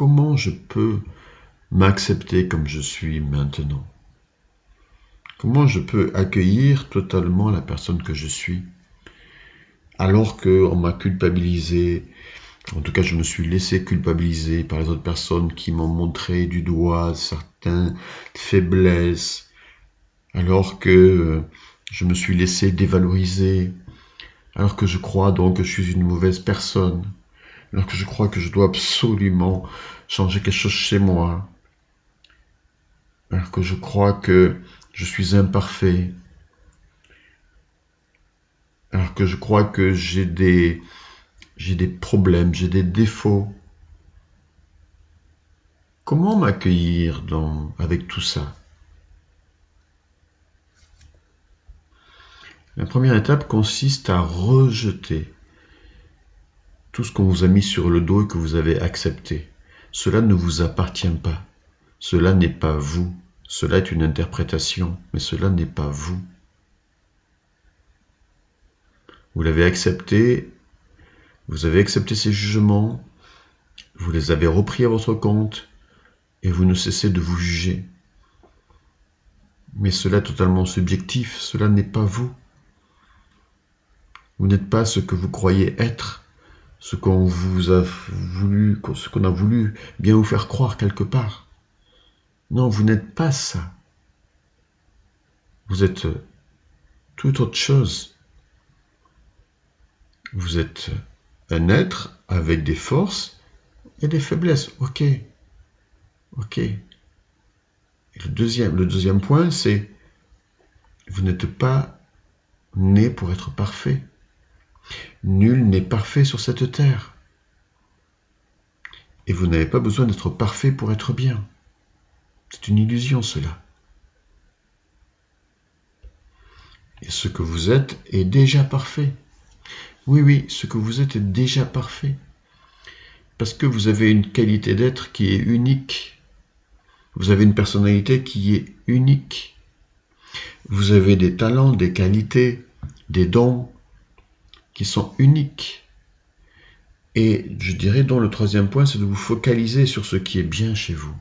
comment je peux m'accepter comme je suis maintenant? Comment je peux accueillir totalement la personne que je suis, alors qu'on m'a culpabilisé, en tout cas je me suis laissé culpabiliser par les autres personnes qui m'ont montré du doigt certaines faiblesses, alors que je me suis laissé dévaloriser, alors que je crois donc que je suis une mauvaise personne, alors que je crois que je dois absolument changer quelque chose chez moi, alors que je crois que je suis imparfait, alors que je crois que j'ai des problèmes, j'ai des défauts. Comment m'accueillir avec tout ça? La première étape consiste à rejeter tout ce qu'on vous a mis sur le dos et que vous avez accepté. Cela ne vous appartient pas. Cela n'est pas vous. Cela est une interprétation, mais cela n'est pas vous. Vous l'avez accepté, vous avez accepté ces jugements, vous les avez repris à votre compte et vous ne cessez de vous juger. Mais cela est totalement subjectif, cela n'est pas vous. Vous n'êtes pas ce que vous croyez être, ce qu'on a voulu bien vous faire croire quelque part. Non, vous n'êtes pas ça. Vous êtes toute autre chose. Vous êtes un être avec des forces et des faiblesses. Ok. Et le deuxième point, c'est vous n'êtes pas né pour être parfait. Nul n'est parfait sur cette terre. Et vous n'avez pas besoin d'être parfait pour être bien. C'est une illusion, cela. Et ce que vous êtes est déjà parfait. Oui, ce que vous êtes est déjà parfait. Parce que vous avez une qualité d'être qui est unique. Vous avez une personnalité qui est unique. Vous avez des talents, des qualités, des dons qui sont uniques. Et je dirais donc le troisième point, c'est de vous focaliser sur ce qui est bien chez vous,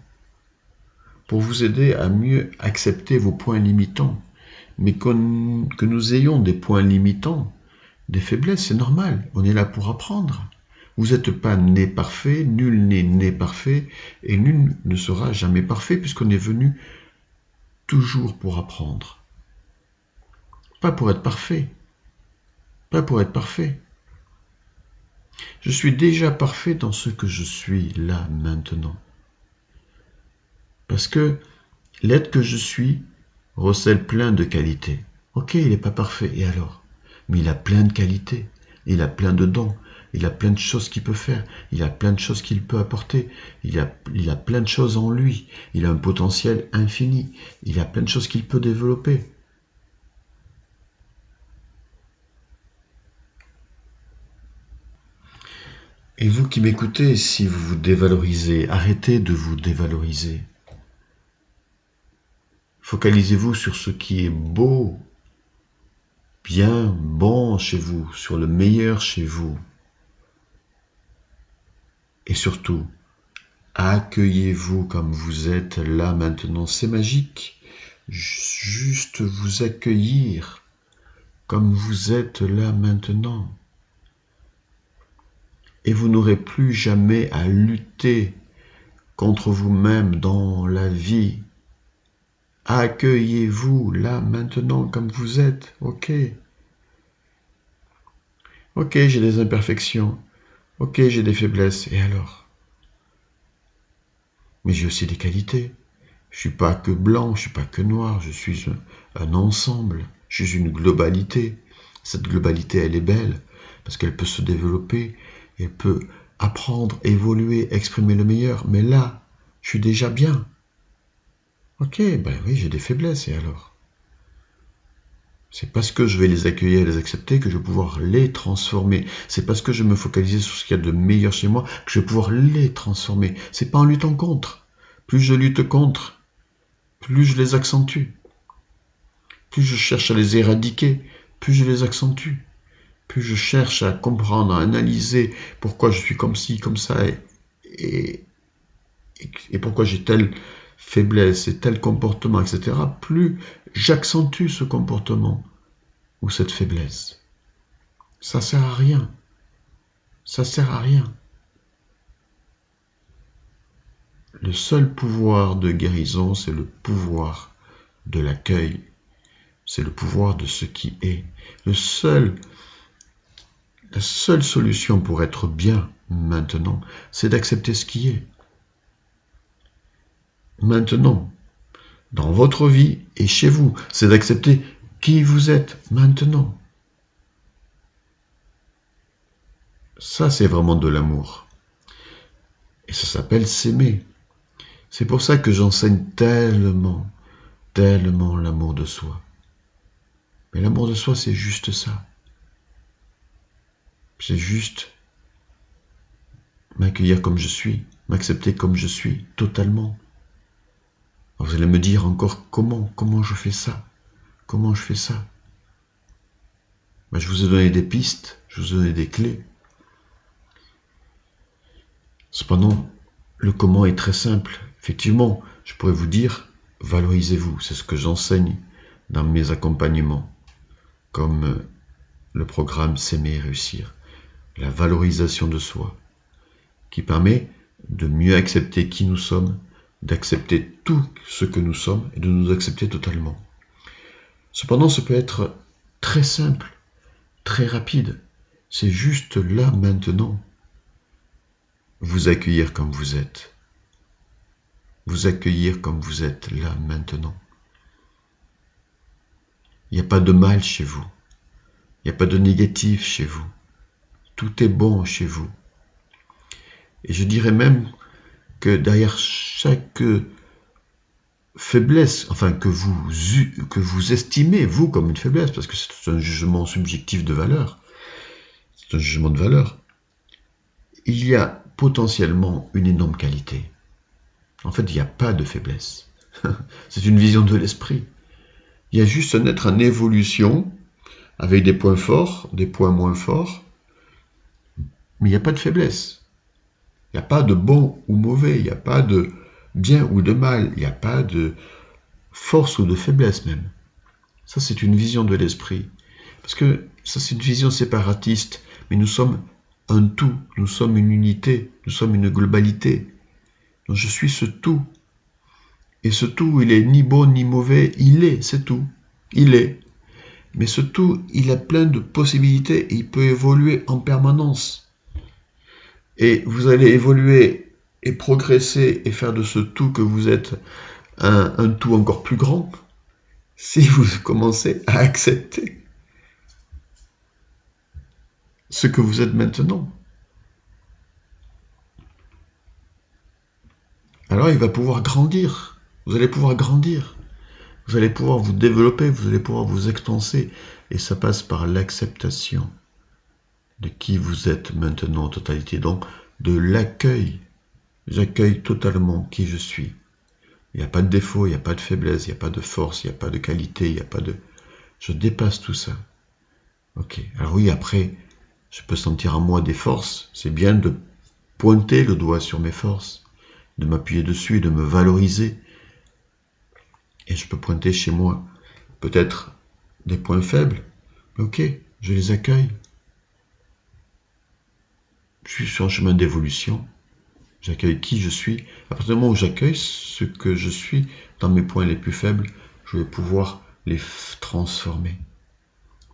pour vous aider à mieux accepter vos points limitants. Mais que nous ayons des points limitants, des faiblesses, c'est normal, on est là pour apprendre. Vous n'êtes pas né parfait, nul n'est né parfait, et nul ne sera jamais parfait, puisqu'on est venu toujours pour apprendre. Pas pour être parfait. Pas pour être parfait. Je suis déjà parfait dans ce que je suis là maintenant. Parce que l'être que je suis recèle plein de qualités. Ok, il n'est pas parfait, et alors? Mais il a plein de qualités, il a plein de dons, il a plein de choses qu'il peut faire, il a plein de choses qu'il peut apporter, il a plein de choses en lui, il a un potentiel infini, il a plein de choses qu'il peut développer. Et vous qui m'écoutez, si vous vous dévalorisez, arrêtez de vous dévaloriser. Focalisez-vous sur ce qui est beau, bien, bon chez vous, sur le meilleur chez vous. Et surtout, accueillez-vous comme vous êtes là maintenant. C'est magique. Juste vous accueillir comme vous êtes là maintenant. Et vous n'aurez plus jamais à lutter contre vous-même dans la vie. Accueillez-vous là maintenant comme vous êtes. Ok, j'ai des imperfections. Ok, j'ai des faiblesses. Et alors? Mais j'ai aussi des qualités. Je suis pas que blanc, je suis pas que noir. Je suis un ensemble. Je suis une globalité. Cette globalité, elle est belle parce qu'elle peut se développer. Elle peut apprendre, évoluer, exprimer le meilleur. Mais là, je suis déjà bien. Ok, ben oui, j'ai des faiblesses, et alors? C'est parce que je vais les accueillir et les accepter que je vais pouvoir les transformer. C'est parce que je vais me focaliser sur ce qu'il y a de meilleur chez moi que je vais pouvoir les transformer. C'est pas en luttant contre. Plus je lutte contre, plus je les accentue. Plus je cherche à les éradiquer, plus je les accentue. Plus je cherche à comprendre, à analyser pourquoi je suis comme ci, comme ça, et et pourquoi j'ai telle faiblesse et tel comportement, etc., plus j'accentue ce comportement ou cette faiblesse. Ça sert à rien. Ça sert à rien. Le seul pouvoir de guérison, c'est le pouvoir de l'accueil. C'est le pouvoir de ce qui est. La seule solution pour être bien maintenant, c'est d'accepter ce qui est. Maintenant, dans votre vie et chez vous, c'est d'accepter qui vous êtes maintenant. Ça, c'est vraiment de l'amour. Et ça s'appelle s'aimer. C'est pour ça que j'enseigne tellement l'amour de soi. Mais l'amour de soi, c'est juste ça. C'est juste m'accueillir comme je suis, m'accepter comme je suis, totalement. Alors vous allez me dire encore comment je fais ça? Comment je fais ça? Ben, je vous ai donné des pistes, je vous ai donné des clés. Cependant, le comment est très simple. Effectivement, je pourrais vous dire, valorisez-vous. C'est ce que j'enseigne dans mes accompagnements, comme le programme S'aimer et réussir. La valorisation de soi, qui permet de mieux accepter qui nous sommes, d'accepter tout ce que nous sommes et de nous accepter totalement. Cependant, ça peut être très simple, très rapide. C'est juste là, maintenant, vous accueillir comme vous êtes. Vous accueillir comme vous êtes là, maintenant. Il n'y a pas de mal chez vous. Il n'y a pas de négatif chez vous. Tout est bon chez vous. Et je dirais même que derrière chaque faiblesse, enfin que vous estimez, vous, comme une faiblesse, parce que c'est un jugement subjectif de valeur, c'est un jugement de valeur, il y a potentiellement une énorme qualité. En fait, il n'y a pas de faiblesse. C'est une vision de l'esprit. Il y a juste un être en évolution, avec des points forts, des points moins forts, mais il n'y a pas de faiblesse. Il n'y a pas de bon ou mauvais, il n'y a pas de bien ou de mal, il n'y a pas de force ou de faiblesse même. Ça, c'est une vision de l'esprit. Parce que ça, c'est une vision séparatiste, mais nous sommes un tout, nous sommes une unité, nous sommes une globalité. Donc je suis ce tout. Et ce tout, il est ni bon ni mauvais, il est, c'est tout. Il est. Mais ce tout, il a plein de possibilités et il peut évoluer en permanence. Et vous allez évoluer et progresser et faire de ce tout que vous êtes un tout encore plus grand si vous commencez à accepter ce que vous êtes maintenant. Alors il va pouvoir grandir. Vous allez pouvoir grandir. Vous allez pouvoir vous développer, vous allez pouvoir vous expanser. Et ça passe par l'acceptation de qui vous êtes maintenant en totalité. Donc, de l'accueil. J'accueille totalement qui je suis. Il n'y a pas de défaut, il n'y a pas de faiblesse, il n'y a pas de force, il n'y a pas de qualité, il n'y a pas de... Je dépasse tout ça. Ok. Alors oui, après, je peux sentir en moi des forces. C'est bien de pointer le doigt sur mes forces, de m'appuyer dessus et de me valoriser. Et je peux pointer chez moi peut-être des points faibles. Mais ok, je les accueille. Je suis sur un chemin d'évolution. J'accueille qui je suis. À partir du moment où j'accueille ce que je suis dans mes points les plus faibles, je vais pouvoir les transformer.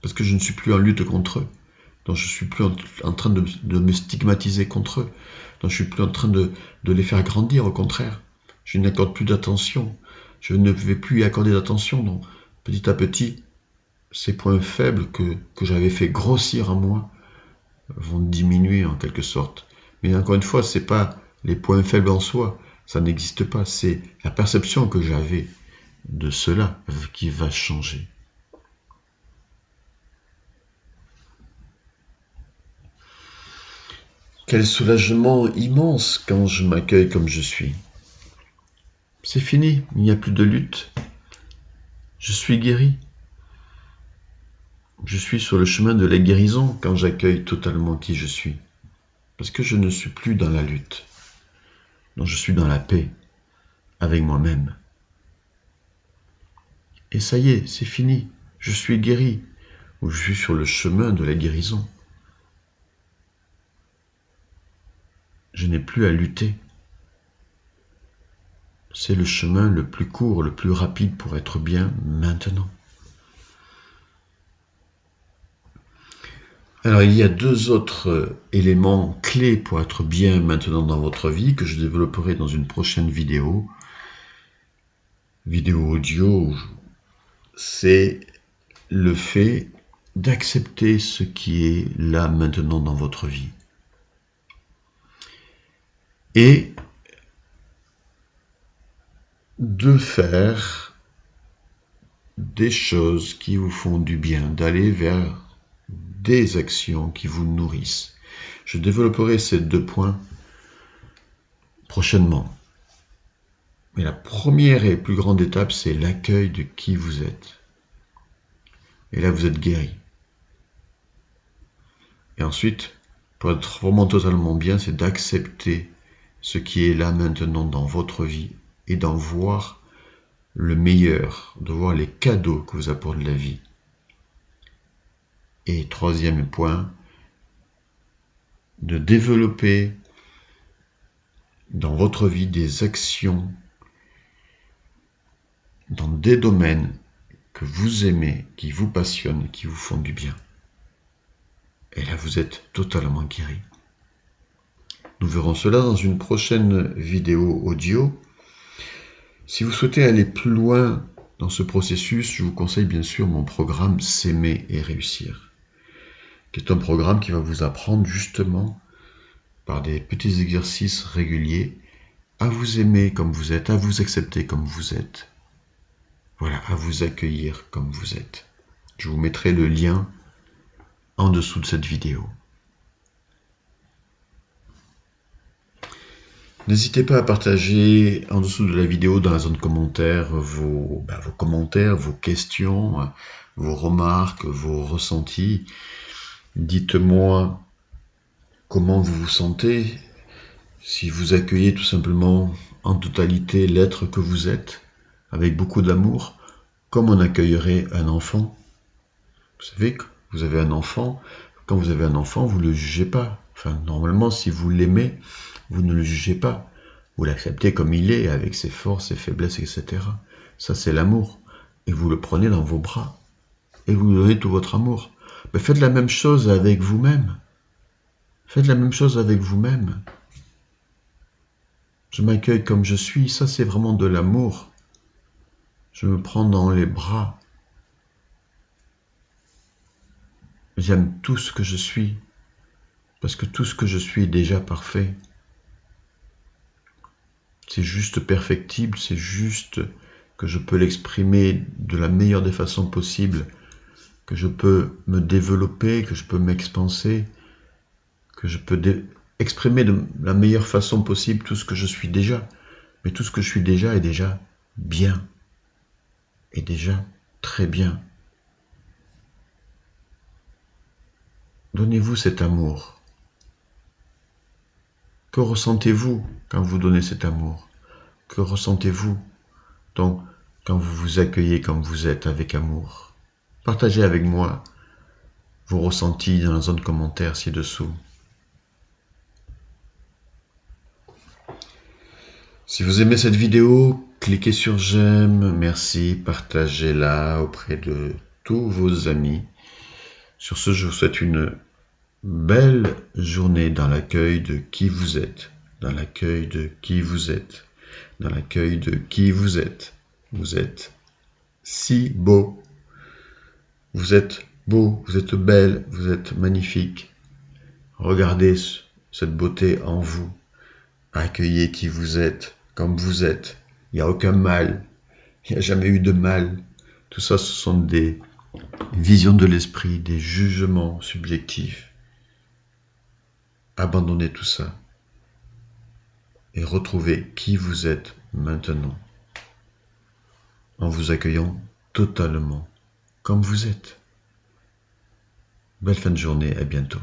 Parce que je ne suis plus en lutte contre eux. Donc je ne suis plus en train de me stigmatiser contre eux. Donc je ne suis plus en train de les faire grandir, au contraire. Je n'accorde plus d'attention. Je ne vais plus y accorder d'attention. Donc petit à petit, ces points faibles que j'avais fait grossir en moi vont diminuer en quelque sorte. Mais encore une fois, c'est pas les points faibles en soi, ça n'existe pas, c'est la perception que j'avais de cela qui va changer. Quel soulagement immense quand je m'accueille comme je suis. C'est fini, il n'y a plus de lutte. Je suis guéri. Je suis sur le chemin de la guérison quand j'accueille totalement qui je suis. Parce que je ne suis plus dans la lutte. dont je suis dans la paix avec moi-même. Et ça y est, c'est fini, je suis guéri, ou je suis sur le chemin de la guérison. Je n'ai plus à lutter. C'est le chemin le plus court, le plus rapide pour être bien maintenant. Alors il y a 2 autres éléments clés pour être bien maintenant dans votre vie que je développerai dans une prochaine vidéo audio. C'est le fait d'accepter ce qui est là maintenant dans votre vie. Et de faire des choses qui vous font du bien, d'aller vers des actions qui vous nourrissent. Je développerai ces 2 points prochainement. Mais la première et plus grande étape, c'est l'accueil de qui vous êtes. Et là, vous êtes guéri. Et ensuite, pour être vraiment totalement bien, c'est d'accepter ce qui est là maintenant dans votre vie et d'en voir le meilleur, de voir les cadeaux que vous apporte la vie. Et 3e point, de développer dans votre vie des actions dans des domaines que vous aimez, qui vous passionnent, qui vous font du bien. Et là, vous êtes totalement guéri. Nous verrons cela dans une prochaine vidéo audio. Si vous souhaitez aller plus loin dans ce processus, je vous conseille bien sûr mon programme S'aimer et réussir, qui est un programme qui va vous apprendre justement, par des petits exercices réguliers, à vous aimer comme vous êtes, à vous accepter comme vous êtes. Voilà, à vous accueillir comme vous êtes. Je vous mettrai le lien en dessous de cette vidéo. N'hésitez pas à partager en dessous de la vidéo dans la zone commentaire vos commentaires, vos questions, vos remarques, vos ressentis. Dites-moi comment vous vous sentez, si vous accueillez tout simplement en totalité l'être que vous êtes, avec beaucoup d'amour, comme on accueillerait un enfant. Vous savez que vous avez un enfant, quand vous avez un enfant, vous ne le jugez pas. Enfin, normalement, si vous l'aimez, vous ne le jugez pas. Vous l'acceptez comme il est, avec ses forces, ses faiblesses, etc. Ça, c'est l'amour. Et vous le prenez dans vos bras. Et vous lui donnez tout votre amour. Mais faites la même chose avec vous-même. Faites la même chose avec vous-même. Je m'accueille comme je suis. Ça, c'est vraiment de l'amour. Je me prends dans les bras. J'aime tout ce que je suis. Parce que tout ce que je suis est déjà parfait. C'est juste perfectible, c'est juste que je peux l'exprimer de la meilleure des façons possibles, que je peux me développer, que je peux m'expanser, que je peux exprimer de la meilleure façon possible tout ce que je suis déjà. Mais tout ce que je suis déjà est déjà bien, est déjà très bien. Donnez-vous cet amour. Que ressentez-vous quand vous donnez cet amour? Que ressentez-vous donc quand vous vous accueillez comme vous êtes avec amour? Partagez avec moi vos ressentis dans la zone commentaire ci-dessous. Si vous aimez cette vidéo, cliquez sur j'aime, merci, partagez-la auprès de tous vos amis. Sur ce, je vous souhaite une belle journée dans l'accueil de qui vous êtes, dans l'accueil de qui vous êtes, dans l'accueil de qui vous êtes. Vous êtes si beau, vous êtes beau, vous êtes belle, vous êtes magnifique. Regardez cette beauté en vous. Accueillez qui vous êtes, comme vous êtes. Il n'y a aucun mal, il n'y a jamais eu de mal. Tout ça, ce sont des visions de l'esprit, des jugements subjectifs. Abandonnez tout ça et retrouvez qui vous êtes maintenant en vous accueillant totalement comme vous êtes. Belle fin de journée, à bientôt.